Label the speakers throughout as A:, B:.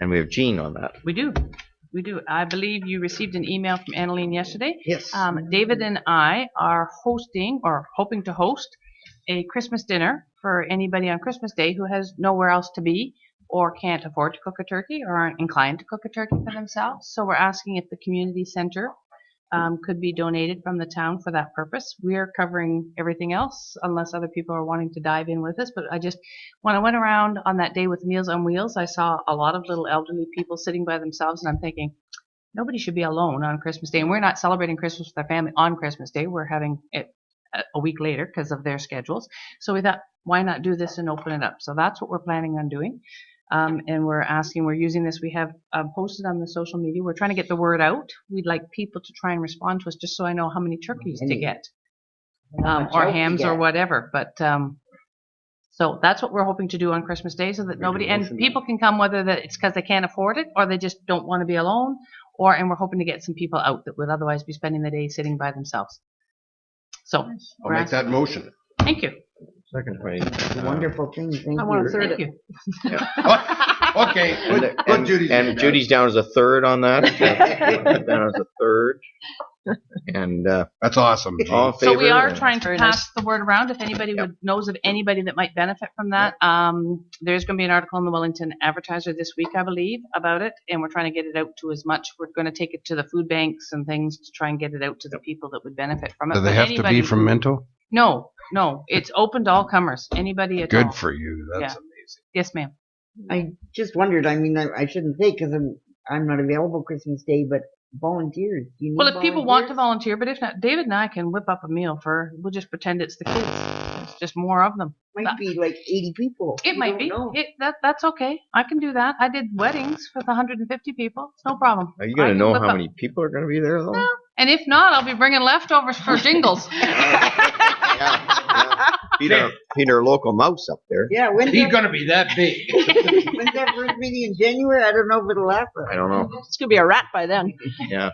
A: And we have Jean on that.
B: We do. We do. I believe you received an email from Annalene yesterday.
C: Yes.
B: David and I are hosting or hoping to host a Christmas dinner for anybody on Christmas Day who has nowhere else to be or can't afford to cook a turkey or aren't inclined to cook a turkey for themselves. So we're asking if the community center could be donated from the town for that purpose. We are covering everything else unless other people are wanting to dive in with us. But when I went around on that day with Meals on Wheels, I saw a lot of little elderly people sitting by themselves, and I'm thinking, nobody should be alone on Christmas Day. And we're not celebrating Christmas with our family on Christmas Day. We're having it a week later because of their schedules. So we thought, why not do this and open it up? So that's what we're planning on doing. And we're using this. We have posted on the social media. We're trying to get the word out. We'd like people to try and respond to us just so I know how many turkeys to get, or hams or whatever. But so that's what we're hoping to do on Christmas Day, so that people can come, whether it's because they can't afford it or they just don't want to be alone, and we're hoping to get some people out that would otherwise be spending the day sitting by themselves. So
D: I'll make that motion.
B: Thank you.
A: Second.
C: It's a wonderful thing. Thank
B: I want to
C: you.
B: third it.
D: Okay. Put Judy's name down.
A: Judy's down as a third on that. Down as a third. And
D: That's awesome.
A: all in
B: So
A: favor?
B: we are trying to pass the word around. If anybody knows of anybody that might benefit from that, there's going to be an article in the Wellington Advertiser this week, I believe, about it, and we're trying to get it out to as much. We're going to take it to the food banks and things to try and get it out to the people that would benefit from it.
D: Do they have to be from Minto?
B: No. It's open to all comers. Anybody at all.
D: Good for you. That's amazing.
B: Yes, ma'am.
C: I just wondered. I mean, I shouldn't say because I'm not available Christmas Day, but volunteers. Do you need
B: Well, if people want to
C: volunteers?
B: volunteer, but if not, David and I can whip up a meal we'll just pretend it's the kids. It's just more of them.
C: Might be like 80 people.
B: It
C: You
B: might
C: don't
B: be.
C: know.
B: That's okay. I can do that. I did weddings with 150 people. It's no problem.
A: Are you going
B: I
A: to
B: can
A: know
B: whip
A: how
B: up-
A: many people are going to be there, though?
B: Well, and if not, I'll be bringing leftovers for jingles.
A: Feed our local mouse up there.
C: Yeah, when's
E: He's
C: that,
E: going to be that big.
C: when's that first meeting in January? I don't know if it'll last.
A: I don't know.
F: It's gonna be a rat by then.
A: Yeah.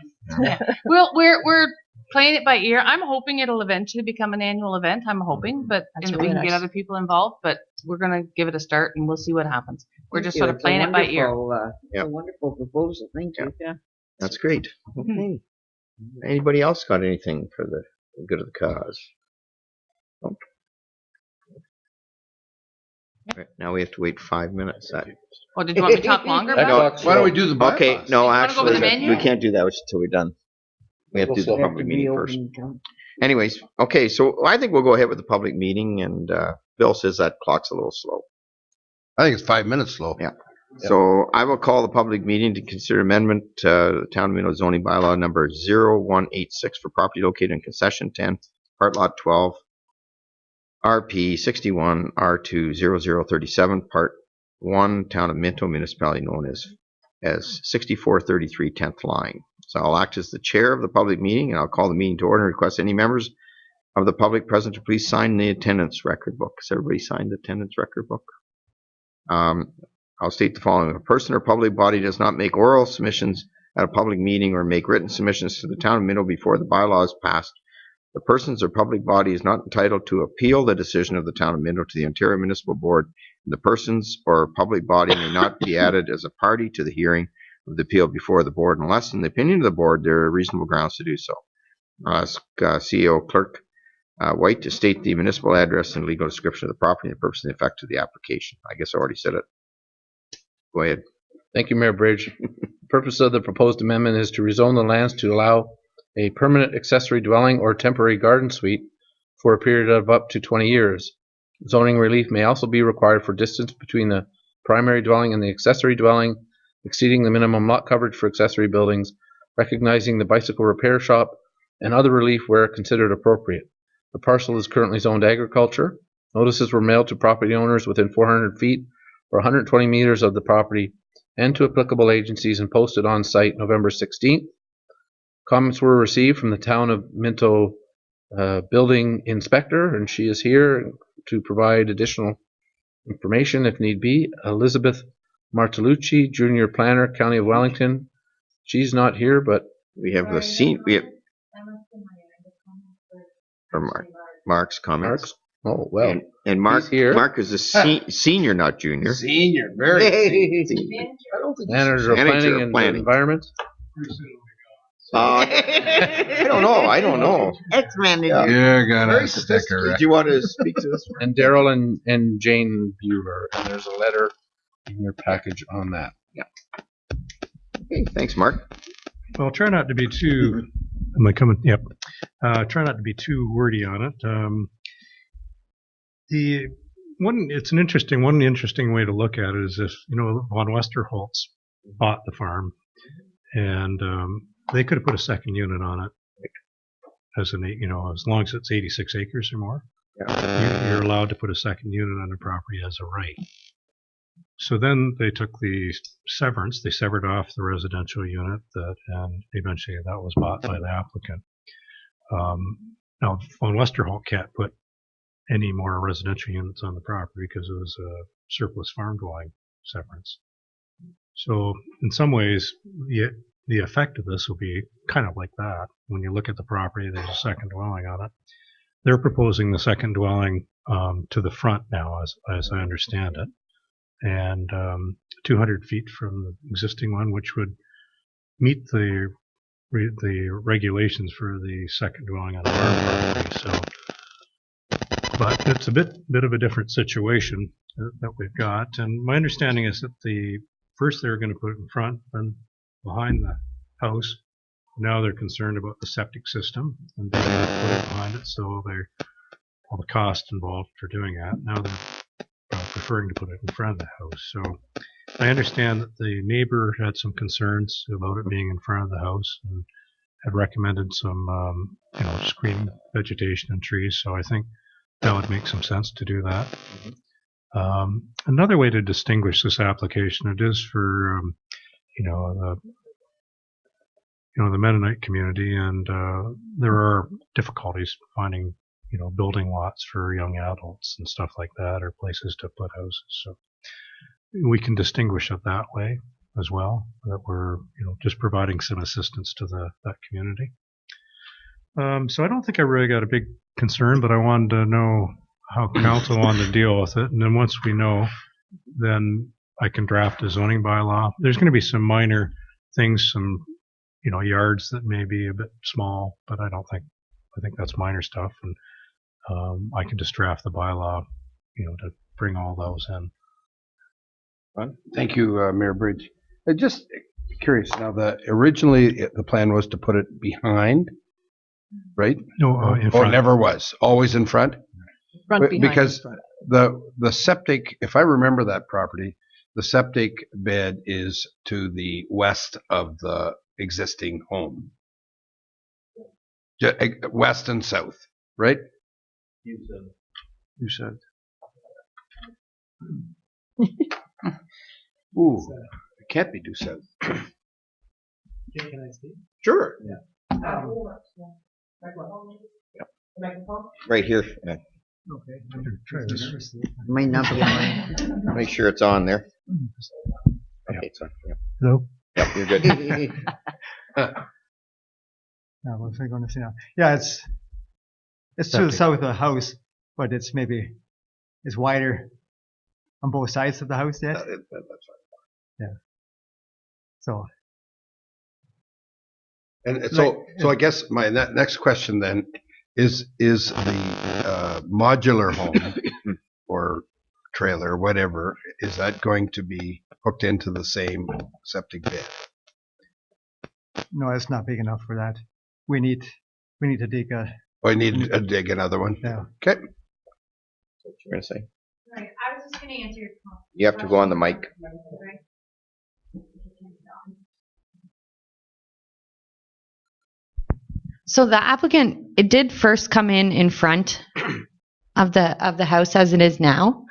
B: Well, we're playing it by ear. I'm hoping it'll eventually become an annual event. I'm hoping, but
F: That's
B: and we
F: really
B: can get
F: nice.
B: other people involved. But we're gonna give it a start, and we'll see what happens. We're just sort of
C: It's a
B: playing it by ear.
C: wonderful,
A: Yeah.
C: It's a wonderful proposal. Thank you.
A: That's great. Okay. Anybody else got anything for the good of the cause? Nope. Right, now we have to wait 5 minutes.
B: Well, did you want me to talk longer
E: That
B: about it?
E: clock's
D: Why don't we do the bylaws?
A: Okay, no,
B: wanna go over
A: actually,
B: the menu?
A: we can't do that until we're done. We have to do the
E: We'll
C: Have
A: public
C: to be
A: meeting first.
C: open count.
A: Anyways, okay, so I think we'll go ahead with the public meeting, and Bill says that clock's a little slow.
D: I think it's 5 minutes slow.
A: Yeah. So I will call the public meeting to consider amendment to the Town of Minto zoning bylaw number 0186 for property located in concession 10, part lot 12, RP 61 R2 0037, part 1, Town of Minto, municipality known as 6433 10th line. So I'll act as the chair of the public meeting, and I'll call the meeting to order and request any members of the public present to please sign the attendance record book. Has everybody signed the attendance record book? I'll state the following. If a person or public body does not make oral submissions at a public meeting or make written submissions to the Town of Minto before the bylaw is passed, the persons or public body is not entitled to appeal the decision of the Town of Minto to the Ontario Municipal Board, and the persons or public body may not be added as a party to the hearing of the appeal before the board unless, in the opinion of the board, there are reasonable grounds to do so. I'll ask CEO Clerk White to state the municipal address and legal description of the property and the purpose and effect of the application. I guess I already said it. Go ahead.
E: Thank you, Mayor Bridge. The purpose of the proposed amendment is to rezone the lands to allow a permanent accessory dwelling or temporary garden suite for a period of up to 20 years. Zoning relief may also be required for distance between the primary dwelling and the accessory dwelling, exceeding the minimum lot coverage for accessory buildings, recognizing the bicycle repair shop, and other relief where considered appropriate. The parcel is currently zoned agriculture. Notices were mailed to property owners within 400 feet or 120 meters of the property and to applicable agencies and posted on site November 16th. Comments were received from the Town of Minto building inspector, and she is here to provide additional information if need be. Elizabeth Martolucci, Junior Planner, County of Wellington. She's not here, but
A: We have the scene. We have for Mark's comments.
E: Mark's. Oh, well.
A: And Mark,
E: He's here.
A: Mark is a senior, not junior.
D: Senior, very senior.
E: Manager of Planning and Environment.
A: I don't know.
C: Ex-manager.
A: Yeah.
D: You're gonna
A: Very
D: stick
A: sophisticated.
D: around.
A: Do you want to speak to this one?
E: And Daryl and Jane Bueller. And there's a letter in your package on that.
A: Okay, thanks, Mark.
F: Well, try not to be too. Am I coming? Yep. Try not to be too wordy on it. It's an interesting way to look at it is if von Westerholtz bought the farm, and they could have put a second unit on it, as long as it's 86 acres or more.
A: Yeah.
F: You're allowed to put a second unit on the property as a right. So then they took the severance. They severed off the residential unit, and eventually that was bought by the applicant. Now, von Westerholt can't put any more residential units on the property because it was a surplus farm dwelling severance. So in some ways, the effect of this will be kind of like that. When you look at the property, there's a second dwelling on it. They're proposing the second dwelling to the front now, as I understand it, and 200 feet from the existing one, which would meet the regulations for the second dwelling on the farm property. So, but it's a bit of a different situation that we've got. And my understanding is that first they were going to put it in front, then behind the house. Now they're concerned about the septic system and being able to put it behind it. So all the cost involved for doing that. Now they're preferring to put it in front of the house. So I understand that the neighbor had some concerns about it being in front of the house and had recommended some, screening vegetation and trees. So I think that would make some sense to do that. Another way to distinguish this application, it is for, the Mennonite community, and there are difficulties finding, building lots for young adults and stuff like that, or places to put houses. So we can distinguish it that way as well, that we're, just providing some assistance to that community. So I don't think I really got a big concern, but I wanted to know how council wanted to deal with it. And then once we know, then I can draft a zoning bylaw. There's going to be some minor things, some, yards that may be a bit small, but I think that's minor stuff. And I can just draft the bylaw, to bring all those in.
D: Thank you, Mayor Bridge. Just curious now, originally the plan was to put it behind, right?
F: No, in front.
D: It never was. Always in front?
B: Front, behind,
D: because
B: front.
D: the septic, if I remember that property, the septic bed is to the west of the existing home. West and south, right? You said. Ooh, it can't be due south.
F: Can I see?
D: Sure.
A: Right here. Yeah.
F: Okay. Try this.
C: Might not be on.
A: Make sure it's on there. Okay, it's on. Yep.
F: Hello?
A: Yep, you're good.
G: Now, what was I going to say now? Yeah, it's to the south of the house, but it's wider on both sides of the house yet.
D: That's right.
G: Yeah. So.
D: And so I guess my next question then is the modular home or trailer, whatever, is that going to be hooked into the same septic bed?
G: No, it's not big enough for that. We need to dig a.
D: Oh, I need to dig another one.
G: Yeah.
D: Okay.
A: What you going to say?
H: Right. I was just going to answer your question.
A: You have to go on the mic.
H: So the applicant, it did first come in front of the house as it is now.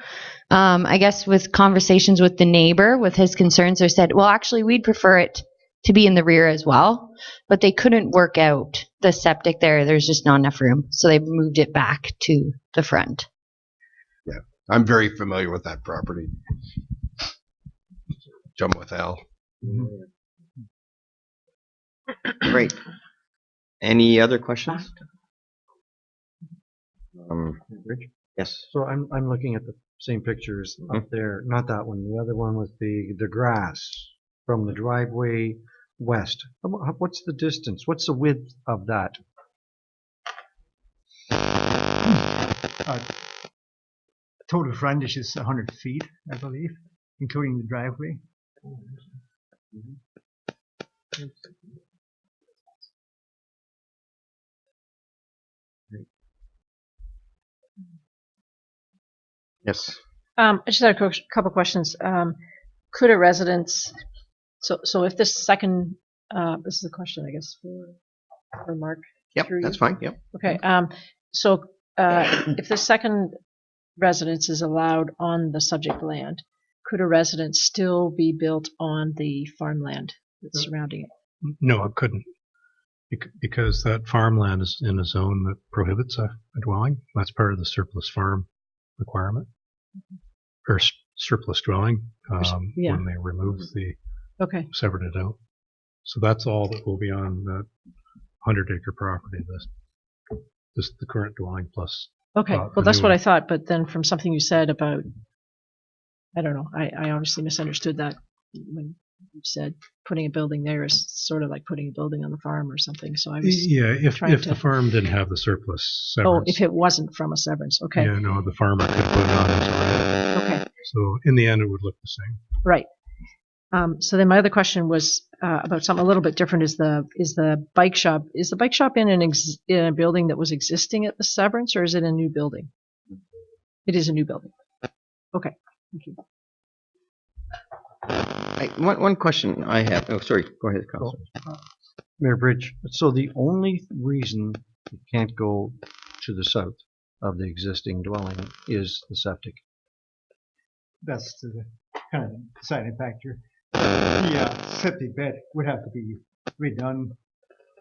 H: I guess with conversations with the neighbor, with his concerns, they said, well, actually, we'd prefer it to be in the rear as well, but they couldn't work out the septic there. There's just not enough room. So they moved it back to the front.
D: Yeah, I'm very familiar with that property. Jump with Al.
A: Great. Any other questions? Rich? Yes.
I: So I'm looking at the same pictures up there, not that one, the other one with the grass from the driveway west. What's the distance? What's the width of that?
G: Total frontage is 100 feet, I believe, including the driveway.
A: Yes.
J: I just had a couple questions. Could a residence, so if this second, this is a question, I guess, for Mark.
A: Yep,
J: through
A: that's
J: you.
A: fine. Yep.
J: Okay. So if the second residence is allowed on the subject land, could a residence still be built on the farmland that's surrounding it?
F: No, it couldn't. Because that farmland is in a zone that prohibits a dwelling. That's part of the surplus farm requirement. Or surplus dwelling,
J: Yeah.
F: when they remove
J: Okay.
F: severed it out. So that's all that will be on that 100-acre property, the current dwelling plus.
J: Okay.
F: the
J: Well, that's
F: new
J: what
F: one.
J: I thought, but then from something you said about, I don't know, I obviously misunderstood that when you said putting a building there is sort of like putting a building on the farm or something. So I was,
F: Yeah, if
J: trying
F: the
J: to-
F: farm didn't have the surplus
J: oh,
F: severance.
J: if it wasn't from a severance. Okay.
F: Yeah, no, the farmer could put it on as a rent.
J: Okay.
F: So in the end, it would look the same.
J: Right. So then my other question was about something a little bit different. Is the bike shop in in a building that was existing at the severance, or is it a new building? It is a new building. Okay. Thank you.
A: One question I have. Oh, sorry. Go ahead, Councilor.
I: Mayor Bridge, so the only reason you can't go to the south of the existing dwelling is the septic.
G: That's the kind of deciding factor. The septic bed would have to be redone.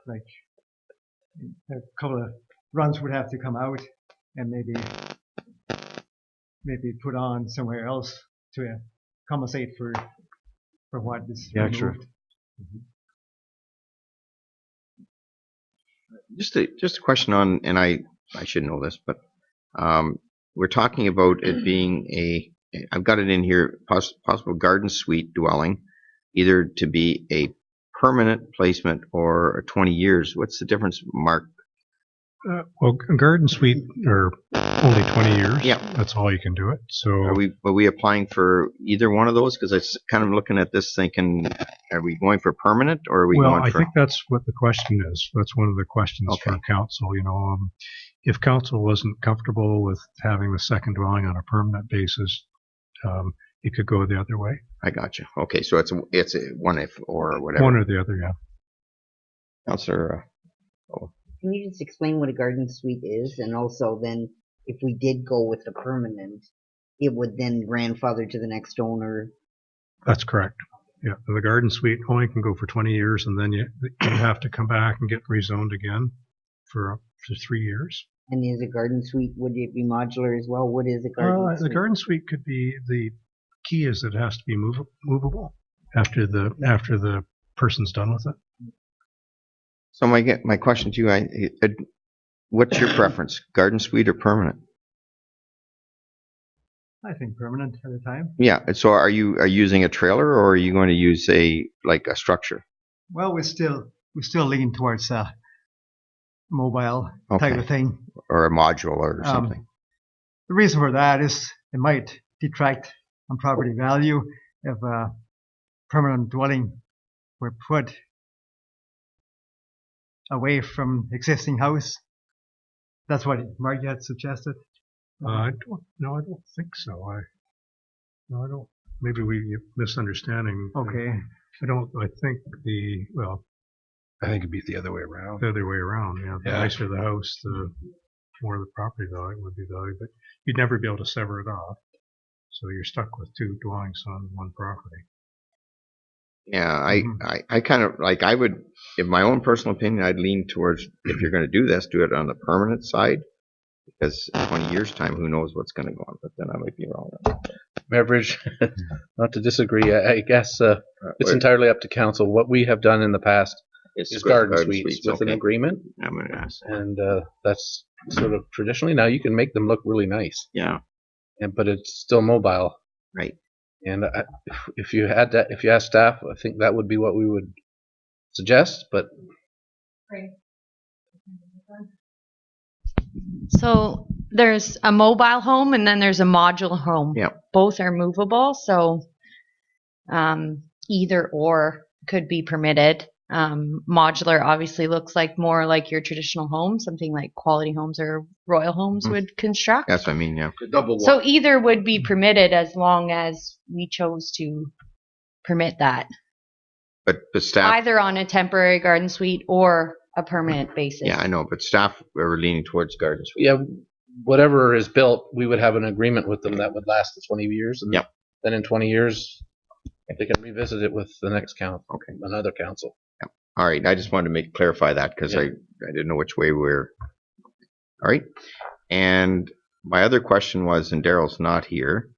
G: Like a couple of runs would have to come out and maybe put on somewhere else to compensate for what is
I: The extra.
G: removed.
A: Just a question on, and I should know this, but we're talking about it being I've got it in here, possible garden suite dwelling, either to be a permanent placement or 20 years. What's the difference, Mark?
F: Well, a garden suite are only 20 years.
A: Yeah.
F: That's all you can do it. So
A: Are we applying for either one of those? Because I was kind of looking at this thinking, are we going for permanent or are we
F: well,
A: going
F: I
A: for?
F: think that's what the question is. That's one of the questions
A: Okay.
F: from council. If council wasn't comfortable with having the second dwelling on a permanent basis, it could go the other way.
A: I got you. Okay, so it's a one if or whatever.
F: One or the other, yeah.
A: Councilor,
C: Can you just explain what a garden suite is? And also then, if we did go with the permanent, it would then grandfather to the next owner.
F: That's correct. Yeah, the garden suite only can go for 20 years, and then you have to come back and get rezoned again for 3 years.
C: And is a garden suite, would it be modular as well? What is a garden
F: The
C: suite?
F: garden suite could be, the key is it has to be movable after the person's done with it.
A: so my question to you, what's your preference, garden suite or permanent?
G: I think permanent at the time.
A: Yeah. and So are you using a trailer or are you going to use a structure?
G: Well, we still lean towards mobile type
A: Okay.
G: of thing.
A: Or a module or something?
G: The reason for that is it might detract on property value if a permanent dwelling were put away from existing house. That's what Mark had suggested.
F: I don't think so. I don't. Maybe we misunderstanding.
G: Okay.
F: I think
D: I think it'd be the other way around.
F: the other way around. Yeah, the
D: Yeah.
F: nicer the house, the more the property value would be valued. But you'd never be able to sever it off. So you're stuck with two dwellings on one property.
A: Yeah, I kind of like, I would, in my own personal opinion, I'd lean towards, if you're going to do this, do it on the permanent side. Because in 20 years time, who knows what's going to go on, but then I might be wrong.
E: Mayor Bridge, not to disagree, I guess it's
A: Wait.
E: entirely up to council. What we have done in the past
A: It's
E: is
A: good
E: garden suites with an
A: okay.
E: agreement,
A: I'm going to ask.
E: and that's sort of traditionally. Now you can make them look really nice,
A: Yeah,
E: but it's still mobile.
A: right.
E: And if you had that, if you ask staff, I think that would be what we would suggest. But
H: So there's a mobile home and then there's a modular home.
A: Yep.
H: Both are movable, so either or could be permitted. Modular obviously looks like more like your traditional home, something like Quality Homes or Royal Homes would construct.
A: That's what I mean, yeah.
D: The double
H: So
D: wide.
H: either would be permitted as long as we chose to permit that,
A: But the staff,
H: either on a temporary garden suite or a permanent basis.
A: yeah, I know, but staff were leaning towards garden suite.
E: yeah, whatever is built, we would have an agreement with them that would last the 20 years. And
A: Yep.
E: then in 20 years, they can revisit it with the next council,
A: Okay.
E: another council.
A: All right, I just wanted to clarify that because I didn't know which way we were. All right, and my other question was, and Daryl's not here,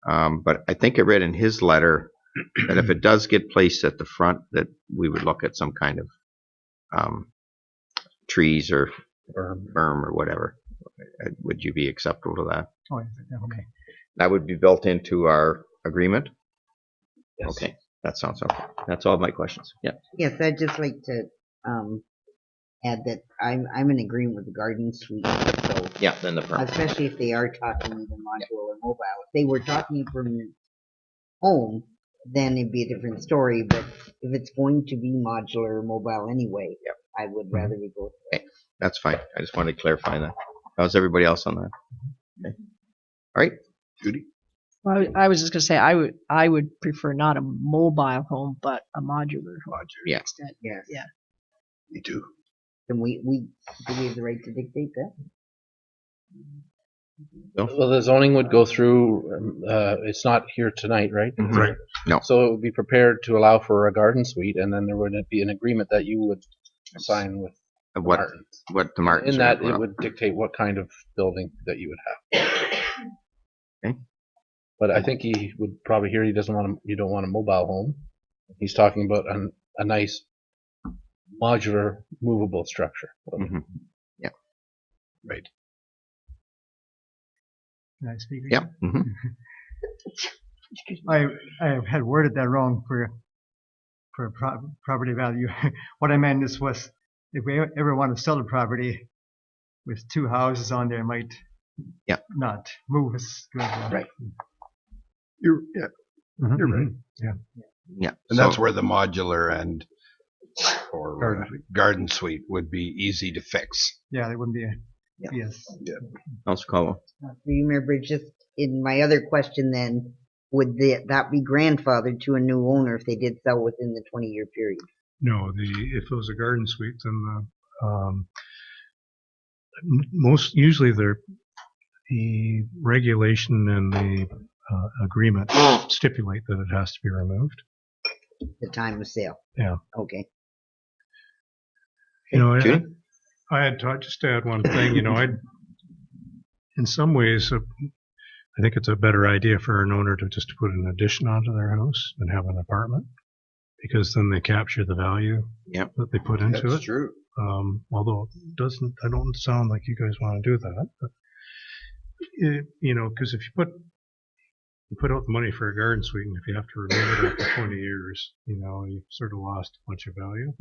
A: but I think I read in his letter that if it does get placed at the front, that we would look at some kind of trees or berm or whatever. Would you be acceptable to that?
G: Oh, yeah, okay.
A: That would be built into our agreement?
E: Yes.
A: Okay, that sounds okay. That's all my questions. Yeah.
C: Yes, I'd just like to add that I'm in agreement with the garden suite. So
A: Yeah, then the permit.
C: especially if they are talking either modular or mobile. If they were talking permanent home, then it'd be a different story. But if it's going to be modular or mobile anyway, I would rather we go with that.
A: That's fine. I just wanted to clarify that. How's everybody else on that? Okay. All right.
D: Judy?
J: Well, I was just going to say I would prefer not a mobile home, but a modular home.
A: Yeah.
J: Instead.
C: Yes.
J: Yeah.
D: Me too.
C: And we do we have the right to dictate that?
E: Well, the zoning would go through, it's not here tonight, right?
A: Mhm.
F: Right.
A: No.
E: So it would be prepared to allow for a garden suite, and then there would be an agreement that you would sign with
A: What
E: Martin.
A: the Martins
E: In
A: are
E: that,
A: gonna
E: it
A: put up.
E: would dictate what kind of building that you would have.
A: Okay.
E: But I think he would probably hear you don't want a mobile home. He's talking about a nice modular movable structure.
A: Mhm.
D: Right.
G: Can I speak?
A: Yeah. Mhm.
G: I had worded that wrong for property value. What I meant is was if we ever want to sell the property with two houses on there, it might not move as good.
A: Right.
D: You're
G: Mhm,
D: You're right.
G: mhm. Yeah.
A: Yeah.
D: And
A: So-
D: that's where the modular and or
G: Garden suite.
D: garden suite would be easy to fix.
G: Yeah, there wouldn't be a
A: Yeah.
G: yes.
A: Councilor Caldwell.
C: Remember, just in my other question, then would that be grandfathered to a new owner if they did sell within the 20-year period?
F: No, if it was a garden suite, then usually the regulation and the agreement stipulate that it has to be removed.
C: The time of sale.
F: Yeah.
C: Okay.
F: You know,
A: Judy?
F: I had to just add one thing. You know, in some ways, I think it's a better idea for an owner to just put an addition onto their house and have an apartment, because then they capture the value
A: Yep.
F: that they put into
D: That's
F: it.
D: true.
F: Although it doesn't, I don't sound like you guys want to do that. But you know, because if you put out the money for a garden suite, and if you have to remove it after 20 years, you know, you've sort of lost a bunch of value.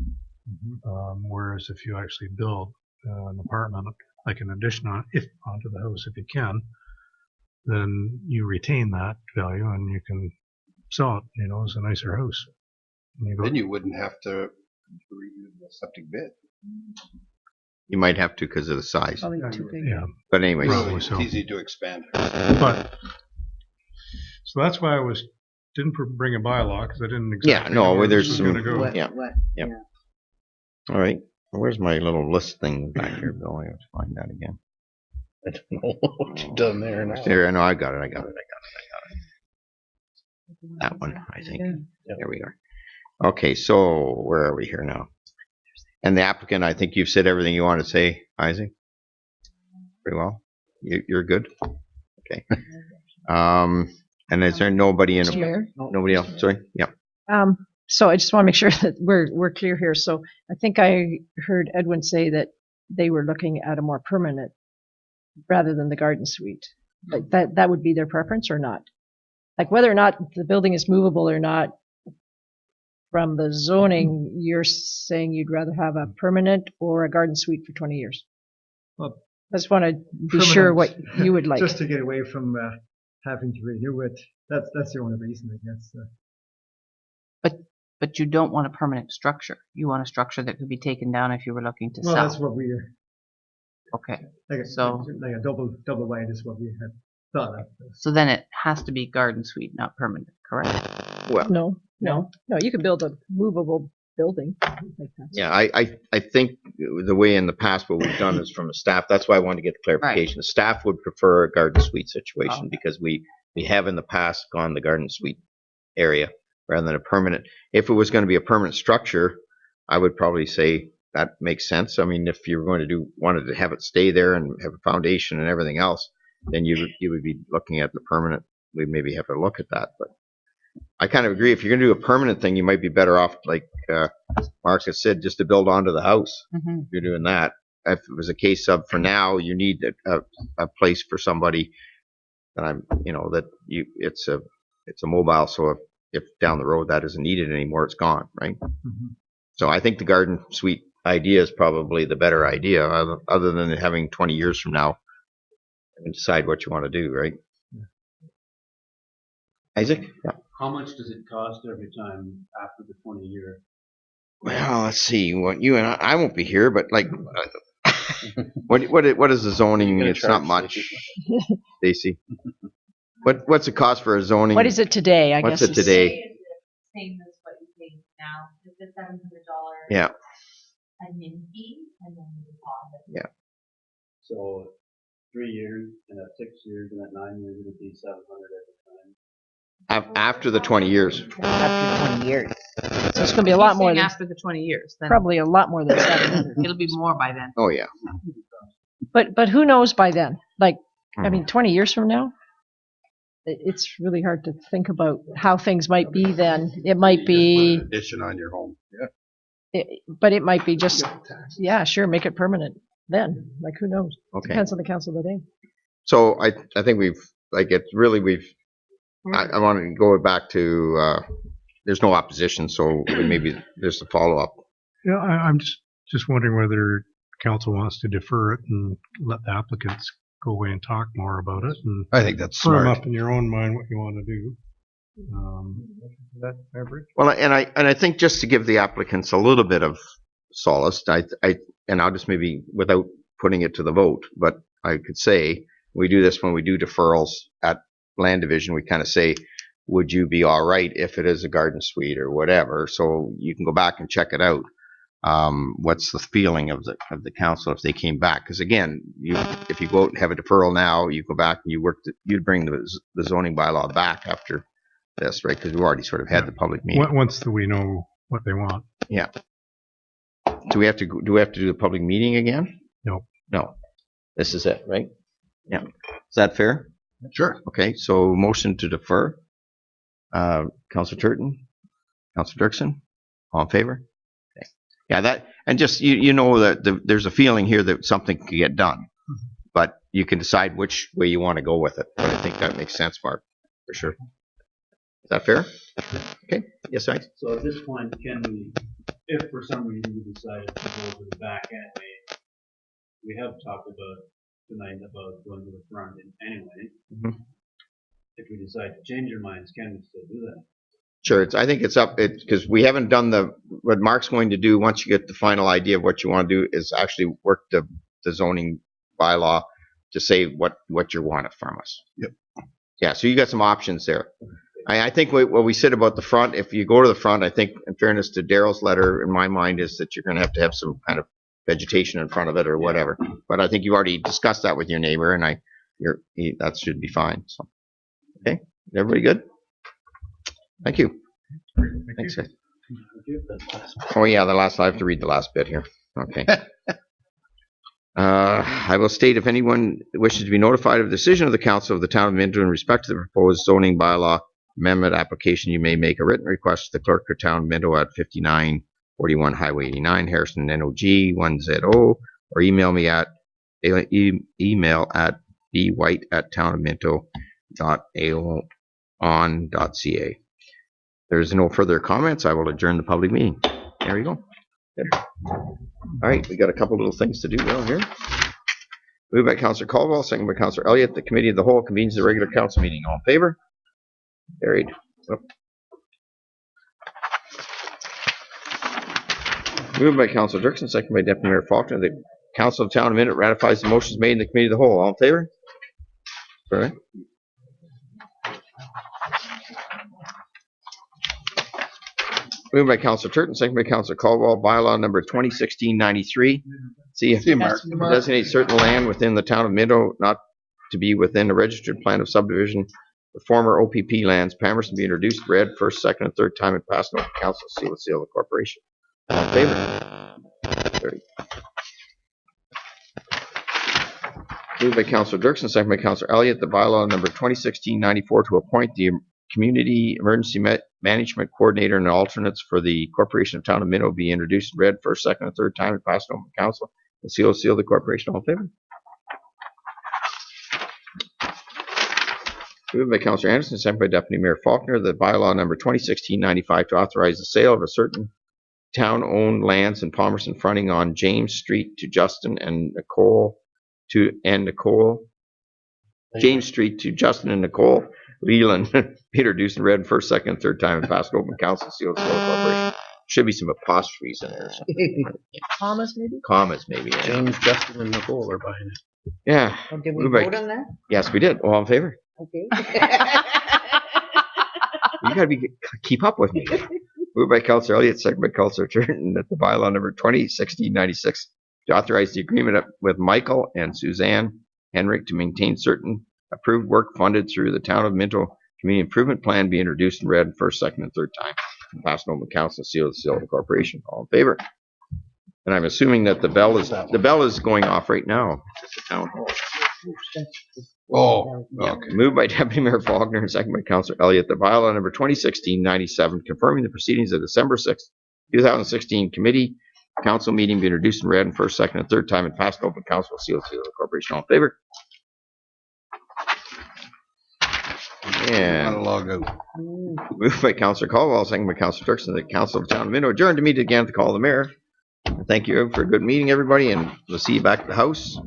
F: Whereas if you actually build an apartment, like an addition onto the house, if you can, then you retain that value and you can sell it, you know, as a nicer house. And
D: Then you wouldn't have to redo the septic bid.
A: You might have to because of the size.
J: Probably too big.
F: yeah,
A: But anyways,
F: Probably
D: It's
F: so.
D: easy to expand.
F: but so that's why I didn't bring a bylaw, because I didn't exactly
A: Yeah, no,
F: know where
A: well,
F: this
A: there's
F: was
A: some-
F: going to go.
C: What,
A: yeah.
C: what,
A: Yep. all right. Where's my little list thing back here, Bill? I have to find that again.
E: I don't know what you've done there now.
A: There, I know. I got it. That one, I think.
E: Yeah.
A: There we are. Okay, so where are we here now? And the applicant, I think you've said everything you want to say, Isaac. Very well. You're good. Okay. And is there nobody in?
J: Mr. Mayor?
A: Nobody else? Sorry. Yeah.
J: So I just want to make sure that we're clear here. So I think I heard Edwin say that they were looking at a more permanent rather than the garden suite. Like that would be their preference or not? Like whether or not the building is movable or not, from the zoning, you're saying you'd rather have a permanent or a garden suite for 20 years.
G: Well,
J: I just want to be sure what you would like.
G: Just to get away from having to renew it. That's the only reason, I guess.
B: But you don't want a permanent structure. You want a structure that could be taken down if you were looking to
G: Well,
B: sell.
G: that's what we
B: Okay.
G: like.
B: So-
G: Like a double wide is what we had thought of.
B: So then it has to be garden suite, not permanent, correct?
A: Well,
J: No. You could build a movable building like that.
A: yeah, I think the way in the past what we've done is from the staff. That's why I wanted to get the clarification. The staff would prefer a garden suite situation because we have in the past gone the garden suite area rather than a permanent. If it was going to be a permanent structure, I would probably say that makes sense. I mean, if you're going to wanted to have it stay there and have a foundation and everything else, then you would be looking at the permanent. We maybe have to look at that, but I kind of agree. If you're going to do a permanent thing, you might be better off, like Mark has said, just to build onto the house.
B: Mm-hmm.
A: If you're doing that. If it was a case of for now, you need a place for somebody that it's a mobile. So if down the road that isn't needed anymore, it's gone, right?
G: Mm-hmm.
A: So I think the garden suite idea is probably the better idea, other than having 20 years from now and decide what you want to do, right? Isaac? Yeah.
K: How much does it cost every time after the 20 year?
A: Well, let's see. What you and I won't be here, but like, what is the zoning? It's not much, Stacy. What's the cost for a zoning?
J: What is it today? I
A: What's
J: guess
A: it today?
L: Same as what you pay now. It's the $700
A: Yeah.
L: admin fee and then the deposit.
A: Yeah.
K: So 3 years and at 6 years and at 9 years it would be 700 every time.
A: After the 20 years.
C: After 20 years.
J: So it's going to be a lot more than
B: After the 20 years, then
J: probably a lot more than 700.
B: it'll be more by then.
A: Oh yeah.
J: But who knows by then? Like, I
A: Hmm.
J: mean, 20 years from now, it's really hard to think about how things might be then. It might be,
D: Addition on your home.
J: but it might be just, yeah, sure, make it permanent then. Like, who knows?
A: Okay.
J: Depends on the council of the day.
A: So I think we've I wanted to go back to there's no opposition, so maybe there's a follow up.
F: Yeah, I'm just wondering whether council wants to defer it and let the applicants go away and talk more about it and
D: I think that's
F: firm
D: smart.
F: up in your own mind what you want to do. That average?
A: Well, and I think just to give the applicants a little bit of solace, and I'll just maybe without putting it to the vote, but I could say we do this when we do deferrals at land division. We kind of say, would you be all right if it is a garden suite or whatever? So you can go back and check it out. What's the feeling of the council if they came back? Because again, if you go out and have a deferral now, you go back and you'd bring the zoning bylaw back after this, right? Because we've already sort of had the public meeting.
F: Once we know what they want.
A: Yeah. Do we have to do the public meeting again?
F: No.
A: No. This is it, right? Yeah. Is that fair?
D: Sure.
A: Okay. So motion to defer. Councilor Turton, Councilor Dirksen, all in favor? Okay. Yeah. That and just you know that there's a feeling here that something could get done, but you can decide which way you want to go with it. But I think that makes sense, Mark, for sure. Is that fair? Okay. Yes, I.
K: So at this point, can we, if for some reason we decided to go to the back anyway, we have talked about tonight about going to the front anyway.
A: Mhm.
K: If we decide to change our minds, can we still do that?
A: Sure. I think it's up because we haven't done what Mark's going to do once you get the final idea of what you want to do is actually work the zoning bylaw to say what you want from us.
D: Yep.
A: Yeah. So you got some options there. I think what we said about the front, if you go to the front, I think in fairness to Daryl's letter, in my mind, is that you're going to have some kind of vegetation in front of it or whatever. But I think you've already discussed that with your neighbor, and that should be fine. So, okay, everybody good? Thank you. Thanks, guys. Oh yeah, I have to read the last bit here. Okay. I will state if anyone wishes to be notified of the decision of the council of the town of Minto in respect to the proposed zoning bylaw amendment application, you may make a written request to the clerk of town Minto at 5941 Highway 89, Harrison, NOG 1ZO, or email me at email at bwhite@townofminto.aon.ca. There's no further comments. I will adjourn the public meeting. There you go. Good. All right, we got a couple little things to do down here. Moved by Councillor Caldwell, second by Councillor Elliott. The committee of the whole convenes the regular council meeting. All in favor? Carried. Moved by Councillor Dirksen, second by Deputy Mayor Faulkner. The Council of Town of Minto ratifies the motions made in the committee of the whole. All in favor? All right. Moved by Councillor Turton, second by Councillor Caldwell. Bylaw number 2016-93. See Mark. Designate certain land within the town of Minto not to be within a registered plan of subdivision. The former OPP lands, Palmerston, be introduced, read first, second, and third time, and passed on to council. Seal of the corporation. All in favor? 30. Moved by Councillor Dirksen, second by Councillor Elliott. The bylaw number 2016-94 to appoint the Community Emergency Management Coordinator and alternates for the Corporation of Town of Minto be introduced, read first, second, and third time, and passed on to council. The seal of the corporation. All in favor? Moved by Councillor Anderson, second by Deputy Mayor Faulkner. The bylaw number 2016-95 to authorize the sale of a certain town-owned lands in Palmerston fronting on James Street to Justin and Nicole James Street to Justin and Nicole Leland. Introduced and read first, second, and third time, and passed open council. Seal of the corporation. Should be some apostrophes in there. Or something.
J: Commas, maybe?
A: Commas, maybe. Yeah.
E: James, Justin, and Nicole are buying it.
A: Yeah.
C: Oh, did we
A: Moved by-
C: vote on that?
A: Yes, we did. All in favor?
C: Okay.
A: You got to keep up with me. Moved by Councillor Elliott, second by Councillor Turton, that the bylaw number 2016-96 to authorize the agreement with Michael and Suzanne Henrik to maintain certain approved work funded through the Town of Minto Community Improvement Plan be introduced and read first, second, and third time. And passed on to council. Seal of the corporation. All in favor? And I'm assuming that the bell is going off right now at the town hall.
D: Oh,
A: Yeah.
D: okay.
A: Moved by Deputy Mayor Faulkner and second by Councillor Elliott. The bylaw number 2016-97 confirming the proceedings of December 6th, 2016 committee council meeting be introduced and read in first, second, and third time and passed open council. Seal of the corporation. All in favor?
D: Gotta
A: And
D: log out.
A: moved by Councillor Caldwell, second by Councillor Dirksen. The Council of Town of Minto adjourned to meet again to call the mayor. Thank you for a good meeting, everybody, and we'll see you back at the house.